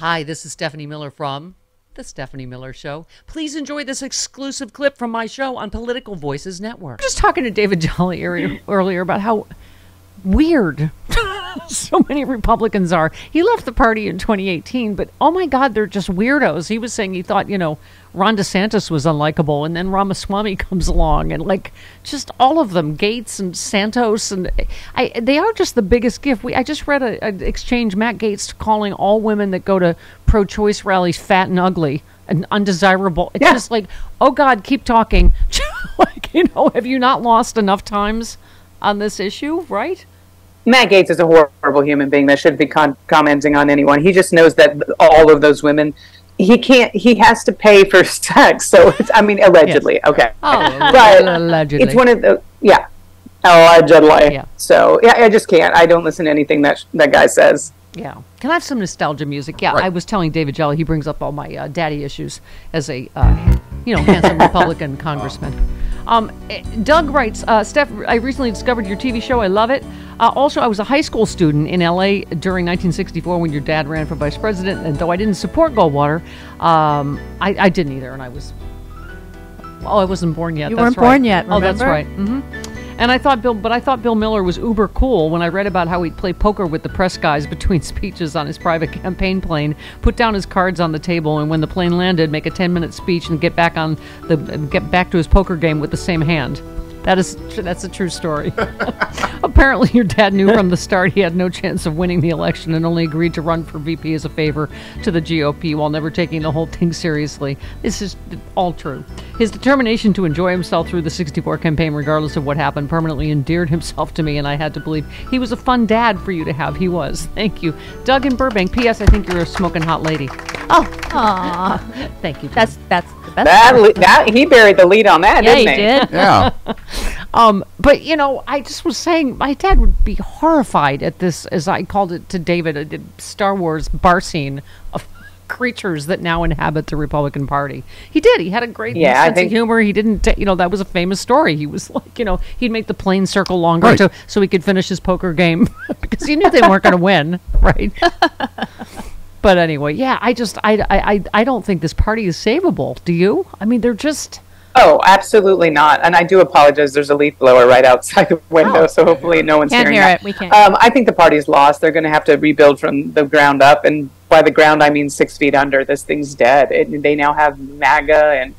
Hi, this is Stephanie Miller from The Stephanie Miller Show. Please enjoy this exclusive clip from my show on Political Voices Network. Just talking to David Jolly earlier about how weird so many Republicans are. He left the party in 2018, but oh my God, they're just weirdos. He was saying he thought, Ron DeSantis was unlikable, and then Ramaswamy comes along, and just all of them, Gates and Santos, and they are just the biggest gift. I just read an exchange, Matt Gates calling all women that go to pro-choice rallies fat and ugly and undesirable. It's just like, oh God, keep talking. Have you not lost enough times on this issue, right? Matt Gates is a horrible human being that shouldn't be commenting on anyone. He just knows that all of those women, he has to pay for sex. So allegedly. Yes. Okay. Oh, but allegedly. It's one of the, allegedly. Yeah. So I just can't. I don't listen to anything that guy says. Yeah. Can I have some nostalgia music? Yeah. Right. I was telling David Jelly, he brings up all my daddy issues as a, handsome Republican congressman. Doug writes, Steph, I recently discovered your TV show. I love it. Also, I was a high school student in L.A. during 1964 when your dad ran for vice president. And though I didn't support Goldwater, I didn't either. And I wasn't born yet. You weren't born yet, remember? Oh, that's right. Mm-hmm. And I thought Bill Miller was uber cool when I read about how he'd play poker with the press guys between speeches on his private campaign plane, put down his cards on the table, and when the plane landed, make a 10-minute speech and get back to his poker game with the same hand. That's a true story. Apparently, your dad knew from the start he had no chance of winning the election and only agreed to run for VP as a favor to the GOP while never taking the whole thing seriously. This is all true. His determination to enjoy himself through the 64 campaign, regardless of what happened, permanently endeared himself to me, and I had to believe he was a fun dad for you to have. He was. Thank you. Doug in Burbank. P.S. I think you're a smoking hot lady. Oh, aw. Thank you. That's the best. He buried the lead on that, didn't he? Did. Yeah. But I just was saying my dad would be horrified at this, as I called it to David, a Star Wars bar scene of creatures that now inhabit the Republican Party. He did. He had a great sense of humor. He didn't, that was a famous story. He was like, he'd make the plane circle longer so he could finish his poker game because he knew they weren't going to win, right? But anyway, I don't think this party is savable. Do you? They're just... Oh, absolutely not. And I do apologize. There's a leaf blower right outside the window, so hopefully no one's hearing that. We can't. I think the party's lost. They're going to have to rebuild from the ground up. And by the ground, I mean 6 feet under. This thing's dead. They now have MAGA and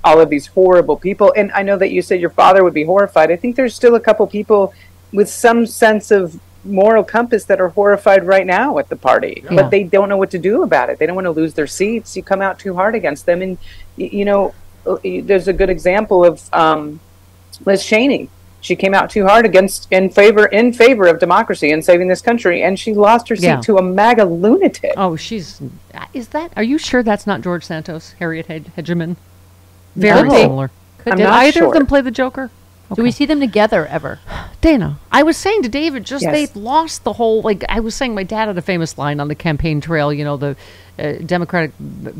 all of these horrible people. And I know that you said your father would be horrified. I think there's still a couple people with some sense of moral compass that are horrified right now at the party. Yeah. But they don't know what to do about it. They don't want to lose their seats. You come out too hard against them. And, there's a good example of Liz Cheney. She came out too hard in favor of democracy and saving this country, and she lost her seat to a MAGA lunatic. Oh, are you sure that's not George Santos, Harriet Hegeman? Very similar. Did either of them play the Joker? Okay. Do we see them together ever? Dana, I was saying to David, they've lost the whole, I was saying my dad had a famous line on the campaign trail, the Democratic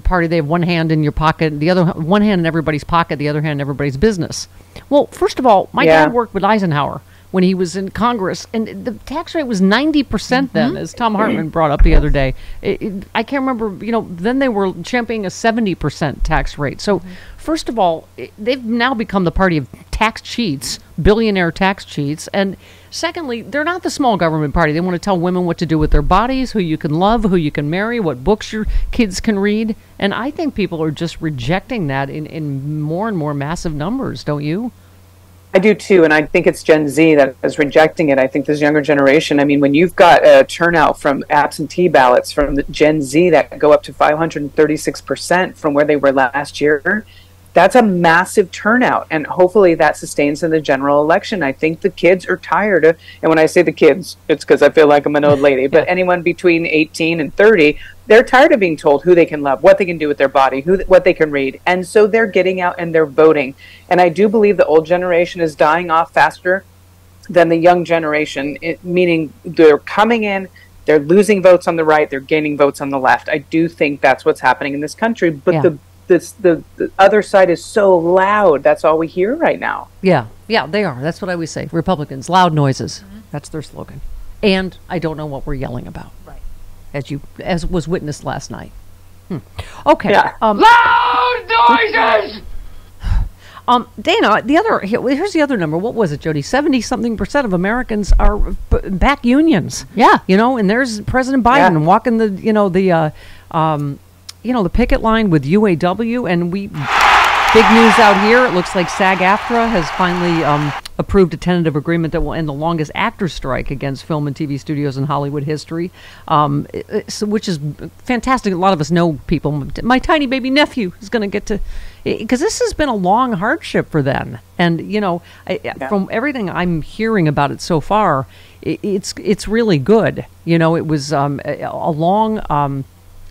Party, they have one hand in your pocket, one hand in everybody's pocket, the other hand in everybody's business. Well, first of all, my dad worked with Eisenhower when he was in Congress, and the tax rate was 90% then, as Thom Hartmann brought up the other day. I can't remember, then they were championing a 70% tax rate. So, first of all, they've now become the party of tax cheats, billionaire tax cheats. And secondly, they're not the small government party. They want to tell women what to do with their bodies, who you can love, who you can marry, what books your kids can read. And I think people are just rejecting that in more and more massive numbers, don't you? I do too, and I think it's Gen Z that is rejecting it. I think this younger generation, when you've got a turnout from absentee ballots from the Gen Z that go up to 536% from where they were last year, that's a massive turnout, and hopefully that sustains in the general election. I think the kids are tired of, and when I say the kids, it's because I feel like I'm an old lady, but anyone between 18 and 30, they're tired of being told who they can love, what they can do with their body, what they can read, and so they're getting out and they're voting. And I do believe the old generation is dying off faster than the young generation, meaning they're coming in, they're losing votes on the right, they're gaining votes on the left. I do think that's what's happening in this country, but the other side is so loud. That's all we hear right now. Yeah, they are. That's what I always say. Republicans, loud noises. That's their slogan. And I don't know what we're yelling about. Right. as was witnessed last night. Okay. Yeah. Loud noises! Dana, here's the other number. What was it, Jody? 70-something% of Americans are back unions. Yeah. And there's President Biden walking the picket line with UAW, and big news out here. It looks like SAG-AFTRA has finally approved a tentative agreement that will end the longest actor strike against film and TV studios in Hollywood history, which is fantastic. A lot of us know people. My tiny baby nephew is going to get to, because this has been a long hardship for them. And, from everything I'm hearing about it so far, it's really good. It was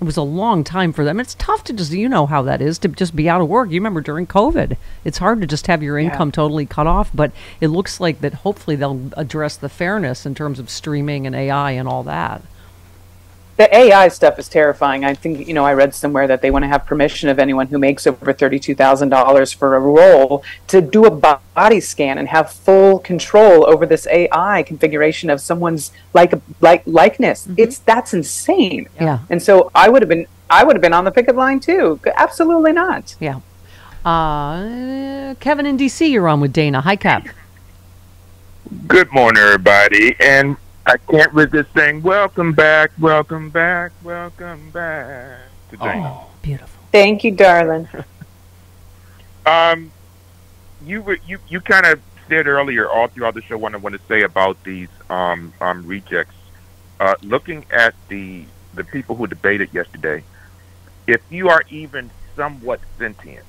it was a long time for them. It's tough to just, how that is, to just be out of work. You remember during COVID, it's hard to just have your income totally cut off, but it looks like that hopefully they'll address the fairness in terms of streaming and AI and all that. The AI stuff is terrifying. I think, I read somewhere that they want to have permission of anyone who makes over $32,000 for a role to do a body scan and have full control over this AI configuration of someone's likeness. Mm-hmm. That's insane. Yeah. And so I would have been on the picket line too. Absolutely not. Yeah. Kevin in DC, you're on with Dana. Hi, Cap. Good morning, everybody. And I can't resist saying, welcome back to Dana. Oh, beautiful. Thank you, darling. You kind of said earlier, all throughout the show, what I want to say about these rejects. Looking at the people who debated yesterday, if you are even somewhat sentient,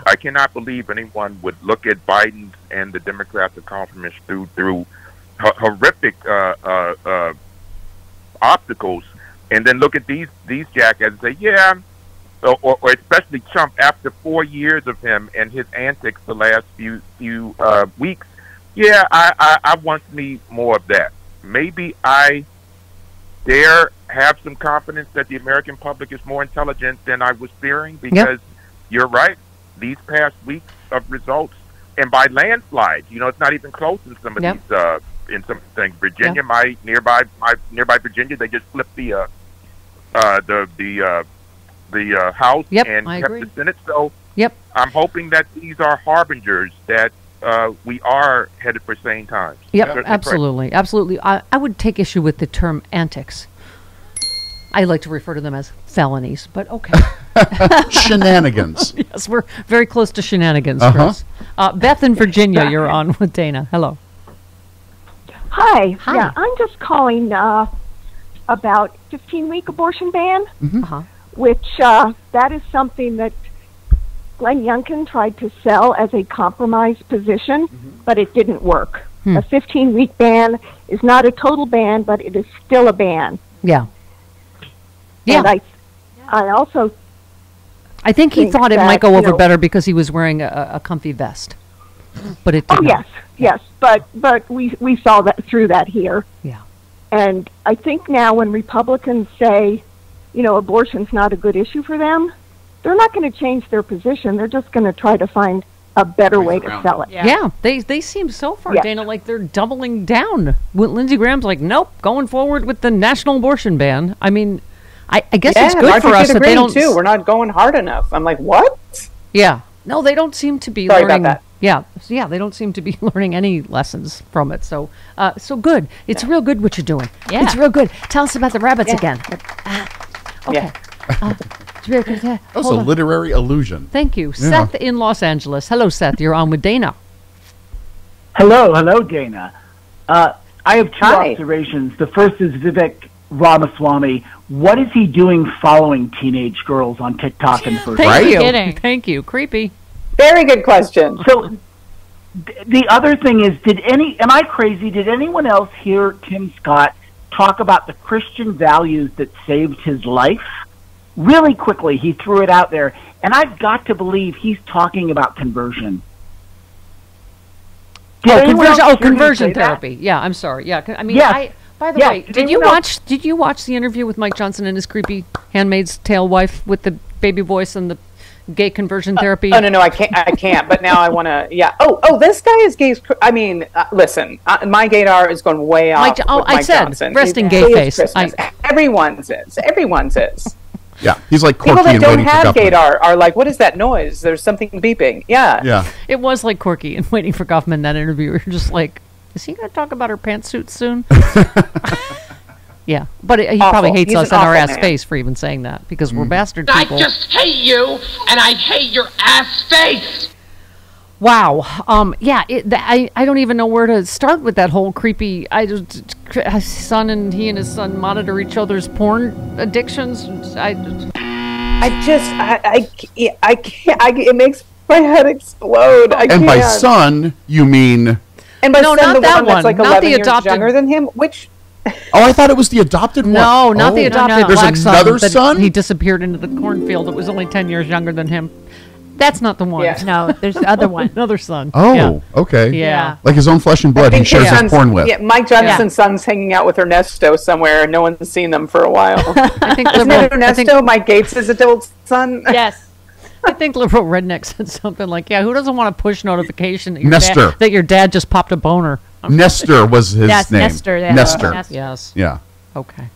I cannot believe anyone would look at Biden's and the Democrats' accomplishments through horrific obstacles, and then look at these jackasses and say, or especially Trump after 4 years of him and his antics the last few weeks. I want me more of that. Maybe I dare have some confidence that the American public is more intelligent than I was fearing, because you're right. These past weeks of results, and by landslides, it's not even close in some of these. In some things, Virginia, my nearby Virginia, they just flipped the House and kept the Senate. So I'm hoping that these are harbingers that we are headed for sane times. Yep, absolutely. I would take issue with the term antics. I like to refer to them as felonies, but okay. Shenanigans. Yes, we're very close to shenanigans, Chris. Beth in Virginia, you're on with Dana. Hello. Hi. Yeah, I'm just calling about 15-week abortion ban, which that is something that Glenn Youngkin tried to sell as a compromise position, but it didn't work. A 15-week ban is not a total ban, but it is still a ban. Yeah. And I also think he thought it might go over better because he was wearing a comfy vest. But it didn't. Yes, but we saw that through that here. Yeah. And I think now when Republicans say, abortion's not a good issue for them, they're not going to change their position. They're just going to try to find a better way to sell it. Yeah, they seem so far, Dana, like they're doubling down. Lindsey Graham's like, nope, going forward with the national abortion ban. I mean, I guess it's good for us that they don't. Too. We're not going hard enough. I'm like, what? Yeah. No, they don't seem to be Sorry learning. About that. Yeah, they don't seem to be learning any lessons from it. So, so good. It's real good what you're doing. Yeah. It's real good. Tell us about the rabbits again. Okay. That was a literary illusion. Thank you. Yeah. Seth in Los Angeles. Hello, Seth. You're on with Dana. Hello, Dana. I have two observations. The first is Vivek Ramaswamy. What is he doing following teenage girls on TikTok and first? Thank you. Creepy. Very good question. So the other thing is, am I crazy? Did anyone else hear Tim Scott talk about the Christian values that saved his life? Really quickly, he threw it out there, and I've got to believe he's talking about conversion. Conversion therapy. Yeah, I'm sorry. Yeah, I mean, by the way, did you watch the interview with Mike Johnson and his creepy Handmaid's Tale wife with the baby voice and the gay conversion therapy? Oh no, I can't. But now I want to. Yeah. Oh, this guy is gay. I mean, listen, my gaydar is going way off. I said Johnson. resting gay face. Everyone's is. Yeah, he's like quirky people that and don't waiting for have government. gaydar are like, what is that noise? There's something beeping. Yeah. It was like quirky and waiting for Goffman. That interview, you're just like, is he going to talk about her pantsuit soon? Yeah, but he probably hates us in our ass face for even saying that because we're bastard people. I just hate you, and I hate your ass face. Wow. I don't even know where to start with that whole creepy. His son and his son monitor each other's porn addictions. I can't. It makes my head explode. And by son, you mean? And by no, son, not that one that's like not 11 the years adopted. younger than him. Which? Oh, I thought it was the adopted one. No, not the adopted black There's another son? He disappeared into the cornfield that was only 10 years younger than him. That's not the one. Yeah. No, there's the other one. Another son. Oh, okay. Yeah. Like his own flesh and blood he shares his porn with. Yeah, Mike Johnson's son's hanging out with Ernesto somewhere, and no one's seen them for a while. I think Isn't it Ernesto, Mike Gates' adult son? Yes. I think liberal redneck said something like, "Yeah, who doesn't want a push notification that your dad just popped a boner?" Nestor was his name. Nestor. Yeah. Nestor. Yes. Yeah. Okay.